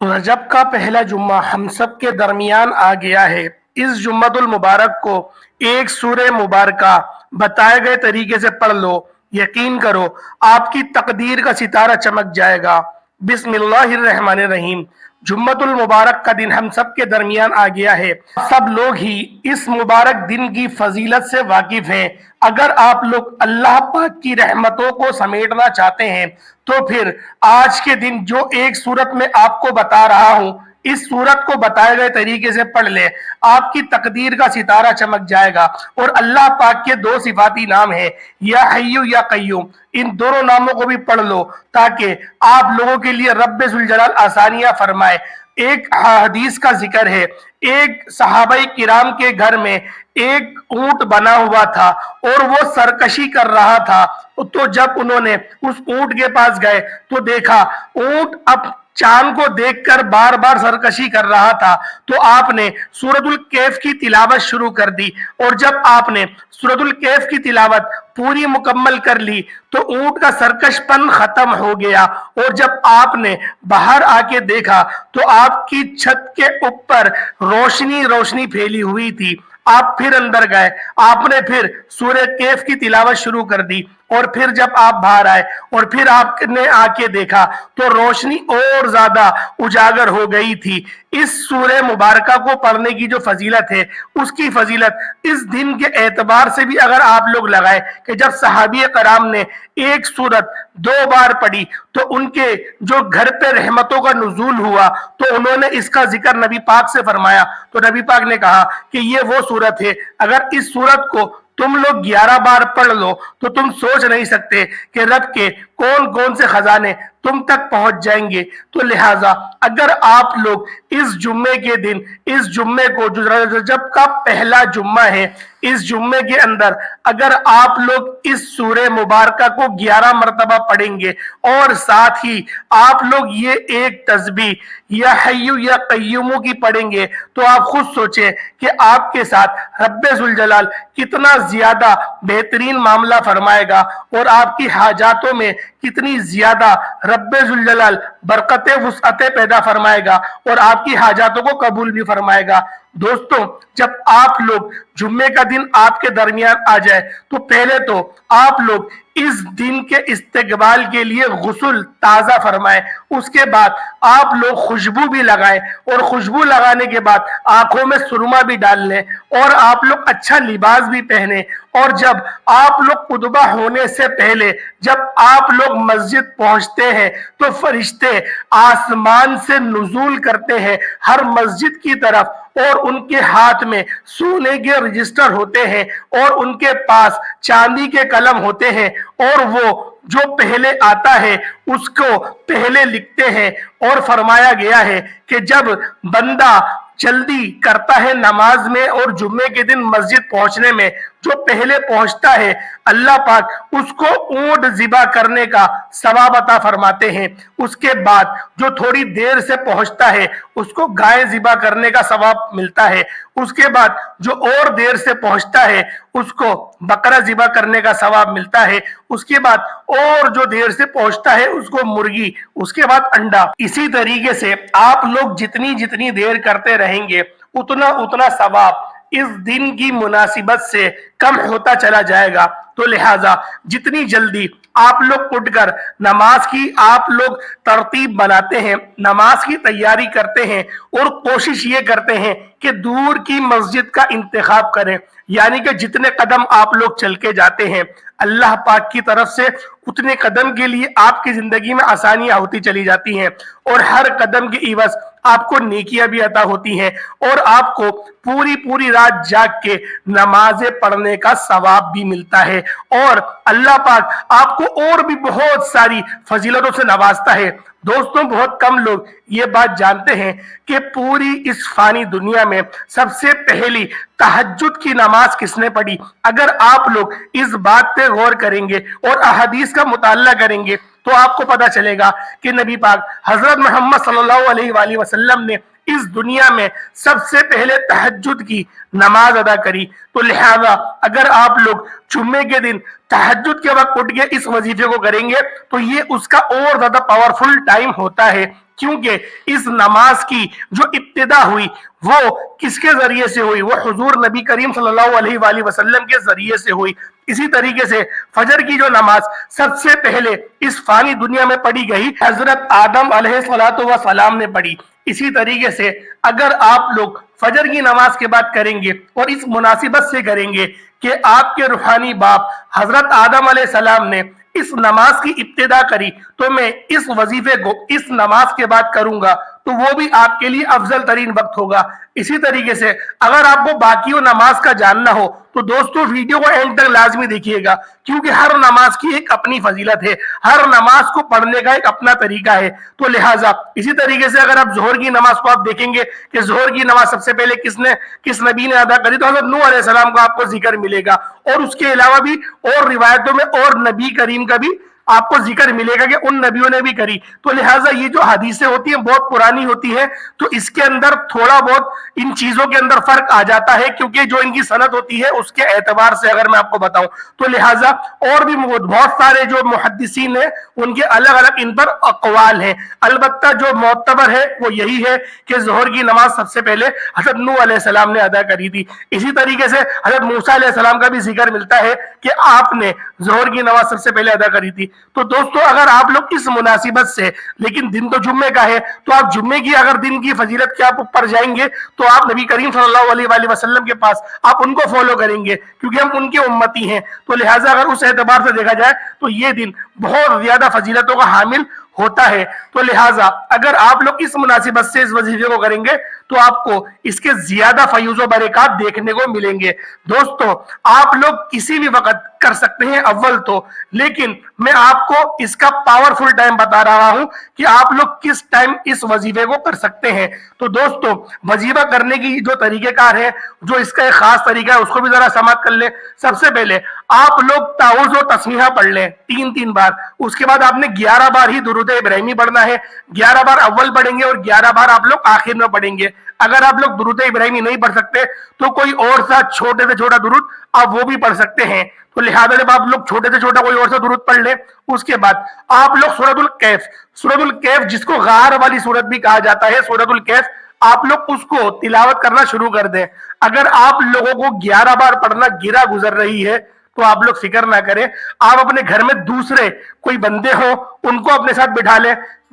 रजब का पहला जुम्मा हम सब के दरमियान आ गया है। इस जुम्मतुल मुबारक को एक सूरह मुबारका बताए गए तरीके से पढ़ लो, यकीन करो आपकी तकदीर का सितारा चमक जाएगा। बिस्मिल्लाहिर्रहमानिर्रहीम। जुम्मतुल मुबारक का दिन हम सब के दरमियान आ गया है। सब लोग ही इस मुबारक दिन की फजीलत से वाकिफ हैं। अगर आप लोग अल्लाह पाक की रहमतों को समेटना चाहते हैं तो फिर आज के दिन जो एक सूरत में आपको बता रहा हूं, इस सूरत को बताए गए तरीके से पढ़ ले, आपकी तकदीर का सितारा चमक जाएगा। और अल्लाह पाक के दो सिफाती नाम है, या हय्यु या कय्यूम। इन दोनों नामों को भी पढ़ लो ताकि आप लोगों के लिए रब्बे जुल जलाल आसानियां फरमाए। एक हदीस का जिक्र है, एक सहाबाई किराम के घर में एक ऊंट बना हुआ था और वो सरकशी कर रहा था। तो जब उन्होंने उस ऊंट के पास गए तो देखा ऊंट अब चांद को देखकर बार बार सरकशी कर रहा था। तो आपने सूरतुल कैफ की तिलावत शुरू कर दी, और जब आपने सूरतुल कैफ की तिलावत पूरी मुकम्मल कर ली तो ऊंट का सरकशपन खत्म हो गया। और जब आपने बाहर आके देखा तो आपकी छत के ऊपर रोशनी रोशनी फैली हुई थी। आप फिर अंदर गए, आपने फिर सूरह कैफ की तिलावत शुरू कर दी, और फिर जब आप बाहर आए और फिर आपने आके देखा तो रोशनी और ज्यादा उजागर हो गई थी। इस सूरह मुबारका को पढ़ने की जो फजीलत है, उसकी फजीलत इस दिन के एतबार से भी अगर आप लोग लगाए कि जब सहाबी कराम ने एक सूरत दो बार पढ़ी तो उनके जो घर पे रहमतों का नुजूल हुआ तो उन्होंने इसका जिक्र नबी पाक से फरमाया। तो नबी पाक ने कहा कि ये वो सूरत है, अगर इस सूरत को तुम लोग 11 बार पढ़ लो तो तुम सोच नहीं सकते कि रब के कौन कौन से खजाने तुम तक पहुंच जाएंगे। तो लिहाजा अगर आप लोग इस जुम्मे के दिन, इस जुम्मे को जो रजब का पहला जुम्मा है, इस जुम्मे के अंदर अगर आप लोग इस सूरह मुबारका को 11 मरतबा पढ़ेंगे और साथ ही आप लोग ये एक तस्बीह या हय्यु या कय्यूमु की पढ़ेंगे तो आप खुद सोचें कि आपके साथ रब्बे जुल जलाल कितना ज्यादा बेहतरीन मामला फरमाएगा और आपकी हाजातों में कितनी ज्यादा रब्बे जुल जलाल बरकतें वुसअतें पैदा फरमाएगा और आपकी हाजातों को कबूल भी फरमाएगा। दोस्तों, जब आप लोग जुम्मे का दिन आपके दरमियान आ जाए तो पहले तो आप लोग इस दिन के इस्तेकबाल के लिए गुस्ल ताज़ा फरमाएं। उसके बाद आप लोग खुशबू भी लगाएं और खुशबू लगाने के बाद आंखों में सुरमा भी डाल लें और आप लोग अच्छा लिबास भी पहने। और जब आप लोग खुतबा होने से पहले जब आप लोग मस्जिद पहुंचते हैं तो फरिश्ते आसमान से नुज़ूल करते हैं हर मस्जिद की तरफ, और उनके हाथ में सोने के रजिस्टर होते हैं और उनके पास चांदी के कलम होते हैं, और वो जो पहले आता है उसको पहले लिखते हैं। और फरमाया गया है कि जब बंदा जल्दी करता है नमाज में और जुम्मे के दिन मस्जिद पहुंचने में, जो पहले पहुंचता है अल्लाह पाक उसको ऊंट ज़िबा करने का सवाब अता फरमाते हैं। उसके बाद जो थोड़ी देर से पहुंचता है उसको गाय ज़िबा करने का सवाब मिलता है। उसके बाद जो और देर से पहुंचता है उसको बकरा ज़िबा करने का सवाब मिलता है। उसके बाद और जो देर से पहुंचता है उसको मुर्गी, उसके बाद अंडा। इसी तरीके से आप लोग जितनी जितनी देर करते रहेंगे उतना उतना सवाब इस दिन की मुनासिबत से कम होता चला जाएगा। तो लिहाजा जितनी जल्दी आप लोग उठकर नमाज की आप लोग तरतीब बनाते हैं, नमाज की तैयारी करते हैं और कोशिश ये करते हैं कि दूर की मस्जिद का इंतखाब करें, यानी कि जितने कदम आप लोग चल के जाते हैं अल्लाह पाक की तरफ से उतने कदम के लिए आपकी जिंदगी में आसानियां होती चली जाती हैं और हर कदम की इवज आपको नेकियां भी अता होती हैं और आपको पूरी पूरी रात जाग के नमाजें पढ़ने का सवाब भी मिलता है और अल्लाह पाक आपको और भी बहुत सारी फजीलतों से नवाजता है। दोस्तों, बहुत कम लोग ये बात जानते हैं कि पूरी इस फानी दुनिया में सबसे पहली तहज्जुद की नमाज किसने पढ़ी। अगर आप लोग इस बात पे गौर करेंगे और अहदीस का मुताला करेंगे तो आपको पता चलेगा कि नबी पाक हजरत मोहम्मद सल्लल्लाहु अलैहि वसल्लम ने इस दुनिया में सबसे पहले तहज्जुद की नमाज अदा करी। तो लिहाजा अगर आप लोग जुम्मे के दिन तहज्जुद के वक्त उठ के इस वजीफे को करेंगे तो ये उसका और ज्यादा पावरफुल टाइम होता है। क्योंकि इस नमाज की जो इब्तिदा हुई वो किसके जरिए से हुई, वो हुजूर नबी करीम सल्लल्लाहु अलैहि वसल्लम के जरिए से हुई। इसी तरीके से फजर की जो नमाज सबसे पहले इस फानी दुनिया में पढ़ी गई हजरत आदम अलैहिस्सलातु वस्सलाम ने पढ़ी। इसी तरीके से अगर आप लोग फजर की नमाज के बाद करेंगे और इस मुनासिबत से करेंगे कि आपके रूहानी बाप हजरत आदम अलैहिस्सलाम ने इस नमाज की इब्तिदा करी, तो मैं इस वजीफे को इस नमाज के बाद करूंगा, तो वो भी आपके लिए अफजल तरीन वक्त होगा। इसी तरीके से अगर आपको बाकी नमाज का जानना हो तो दोस्तों वीडियो को एंड तक लाजमी देखिएगा, क्योंकि हर नमाज की एक अपनी फजीलत है, हर नमाज को पढ़ने का एक अपना तरीका है। तो लिहाजा इसी तरीके से अगर आप जोहर की नमाज को आप देखेंगे कि जोहर की नमाज सबसे पहले किस नबी ने अदा करी, तो हजरत नूह अलैहिस्सलाम का आपको जिक्र मिलेगा। और उसके अलावा भी और रिवायतों में और नबी करीम का भी आपको जिक्र मिलेगा कि उन नबियों ने भी करी। तो लिहाजा ये जो हदीसें होती हैं बहुत पुरानी होती है, तो इसके अंदर थोड़ा बहुत इन चीजों के अंदर फर्क आ जाता है, क्योंकि जो इनकी सनद होती है उसके एतबार से अगर मैं आपको बताऊं तो लिहाजा और भी बहुत सारे जो मुहद्दिसीन हैं उनके अलग अलग इन पर अक़वाल हैं। अलबत्ता जो मोतबर है वो यही है कि जोहर की नमाज सबसे पहले हजरत नूह अलैहिस्सलाम ने अदा करी थी। इसी तरीके से हजरत मूसा अलैहिस्सलाम का भी जिक्र मिलता है कि आपने जोहर की नमाज सबसे पहले अदा करी थी। तो दोस्तों अगर आप लोग इस मुनासिबत से, लेकिन दिन तो जुम्मे का है, तो आप जुम्मे की अगर दिन की फजीलत के आप ऊपर जाएंगे तो आप नबी करीम सल्लल्लाहु अलैहि वसल्लम के पास आप उनको फॉलो करेंगे, क्योंकि हम उनके उम्मती हैं। तो लिहाजा अगर उस एतबार से देखा जाए तो ये दिन बहुत ज्यादा फजीलतों का हामिल होता है। तो लिहाजा अगर आप लोग इस मुनासिबत से इस वजीफे को करेंगे तो आपको इसके ज्यादा फयूज़ बरकत देखने को मिलेंगे। दोस्तों आप लोग किसी भी वक्त कर सकते हैं अव्वल तो, लेकिन मैं आपको इसका पावरफुल टाइम बता रहा हूं कि आप लोग किस टाइम इस वजीफे को कर सकते हैं। तो दोस्तों वजीफा करने की जो तरीकेकार है, जो इसका एक खास तरीका है, उसको भी जरा समाप्त कर ले। सबसे पहले आप लोग ताऊज़ और तस्मीहा पढ़ लें 3-3 बार। उसके बाद आपने 11 बार ही दुरूद इब्राहिमी पढ़ना है। 11 बार अव्वल पढ़ेंगे और 11 बार आप लोग आखिर में पढ़ेंगे। अगर आप लोग दुरूद इब्राहिमी नहीं पढ़ सकते तो कोई और सा छोटे से छोटा दुरूद आप वो भी पढ़ सकते हैं। तो लिहाजा जब आप लोग छोटे से छोटा कोई और सा दुरूद पढ़ ले, उसके बाद आप लोग सूरतुल कैफ जिसको गार वाली सूरत भी कहा जाता है, सूरतुल कैफ, आप लोग उसको तिलावत करना शुरू कर दें। अगर आप लोगों को 11 बार पढ़ना गिरा गुजर रही है तो आप लोग फिक्र ना करें, आप अपने घर में दूसरे कोई बंदे हो उनको अपने साथ बिठा ले,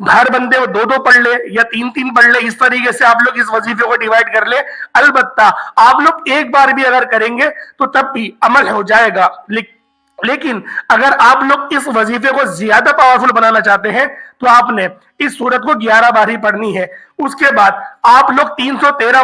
हर बंदे को 2-2 पढ़ ले या 3-3 पढ़ ले। इस तरीके से आप लोग इस वजीफे को डिवाइड कर ले। अलबत्ता आप लोग एक बार भी अगर करेंगे तो तब भी अमल हो जाएगा, लेकिन अगर आप लोग इस वजीफे को ज्यादा पावरफुल बनाना चाहते हैं तो आपने इस सूरत को 11 बार ही पढ़नी है। उसके बाद आप लोग 313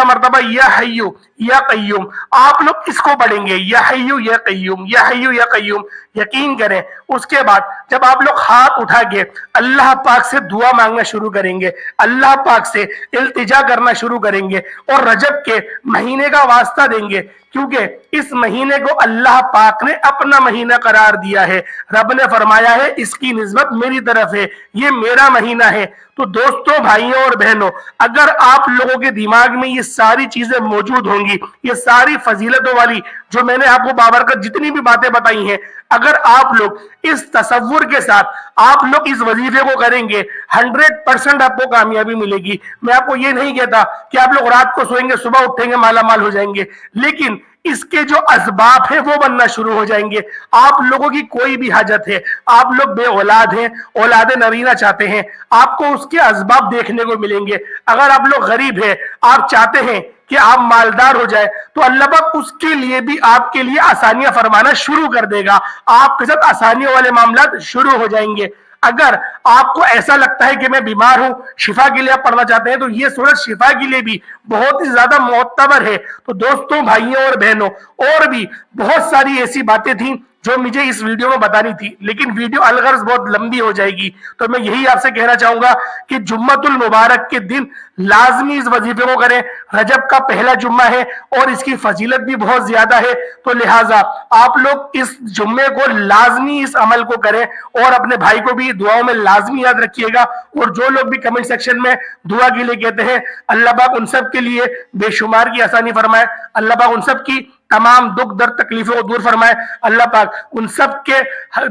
मरतबा या हय्यु या कय्यूम आप लोग इसको पढ़ेंगे, या हय्यु या कय्यूम, या हय्यु या कय्यूम। यकीन करें उसके बाद जब आप लोग हाथ उठा के अल्लाह पाक से दुआ मांगना शुरू करेंगे, अल्लाह पाक से इल्तिजा करना शुरू करेंगे और रजब के महीने का वास्ता देंगे, क्योंकि इस महीने को अल्लाह पाक ने अपना महीना करार दिया है। रब ने फरमाया है इसकी निस्बत मेरी तरफ है, ये मेरा महीना है। तो दोस्तों, भाइयों और बहनों, अगर आप लोगों के दिमाग में ये सारी चीजें मौजूद होंगी, ये सारी फजीलतों वाली जो मैंने आपको बाबरकत जितनी भी बातें बताई हैं, अगर आप लोग इस तसव्वुर के साथ आप लोग इस वजीफे को करेंगे 100% आपको कामयाबी मिलेगी। मैं आपको ये नहीं कहता कि आप लोग रात को सोएंगे सुबह उठेंगे माला माल हो जाएंगे, लेकिन इसके जो असबाब है वो बनना शुरू हो जाएंगे। आप लोगों की कोई भी हाजत है, आप लोग बे औलाद हैं, औलाद नरीना चाहते हैं, आपको उसके असबाब देखने को मिलेंगे। अगर आप लोग गरीब हैं, आप चाहते हैं कि आप मालदार हो जाए, तो अल्लाह पाक उसके लिए भी आपके लिए आसानियां फरमाना शुरू कर देगा। आपके साथ आसानियों वाले मामला शुरू हो जाएंगे। अगर आपको ऐसा लगता है कि मैं बीमार हूं, शिफा के लिए आप पढ़ना चाहते हैं, तो ये सूरत शिफा के लिए भी बहुत ही ज्यादा मोतबर है। तो दोस्तों, भाइयों और बहनों, और भी बहुत सारी ऐसी बातें थी जो मुझे इस वीडियो में बतानी थी, लेकिन वीडियो अलगर्ज बहुत लंबी हो जाएगी। तो मैं यही आपसे कहना चाहूंगा कि जुम्मतुल मुबारक के दिन लाजमी इस वजीफे को करें। रजब का पहला जुम्मा है और इसकी फजीलत भी बहुत ज्यादा है, तो लिहाजा आप लोग इस जुम्मे को लाजमी इस अमल को करें और अपने भाई को भी दुआओं में लाजमी याद रखिएगा। और जो लोग भी कमेंट सेक्शन में दुआ के लिए कहते हैं, अल्लाह पाक उन सब के लिए बेशुमार की आसानी फरमाए, अल्लाह पाक उन सब की तमाम दुख दर्द तकलीफों को दूर फरमाए। अल्लाह पाक उन सब के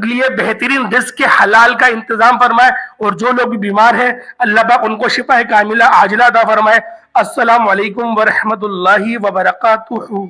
लिए बेहतरीन रिज़्क़ के हलाल का इंतजाम फरमाए, और जो लोग भी बीमार हैं अल्लाह पाक उनको शिफा कामिला आजिला अता फरमाए। अस्सलामु अलैकुम व रहमतुल्लाहि व बरकातुहू।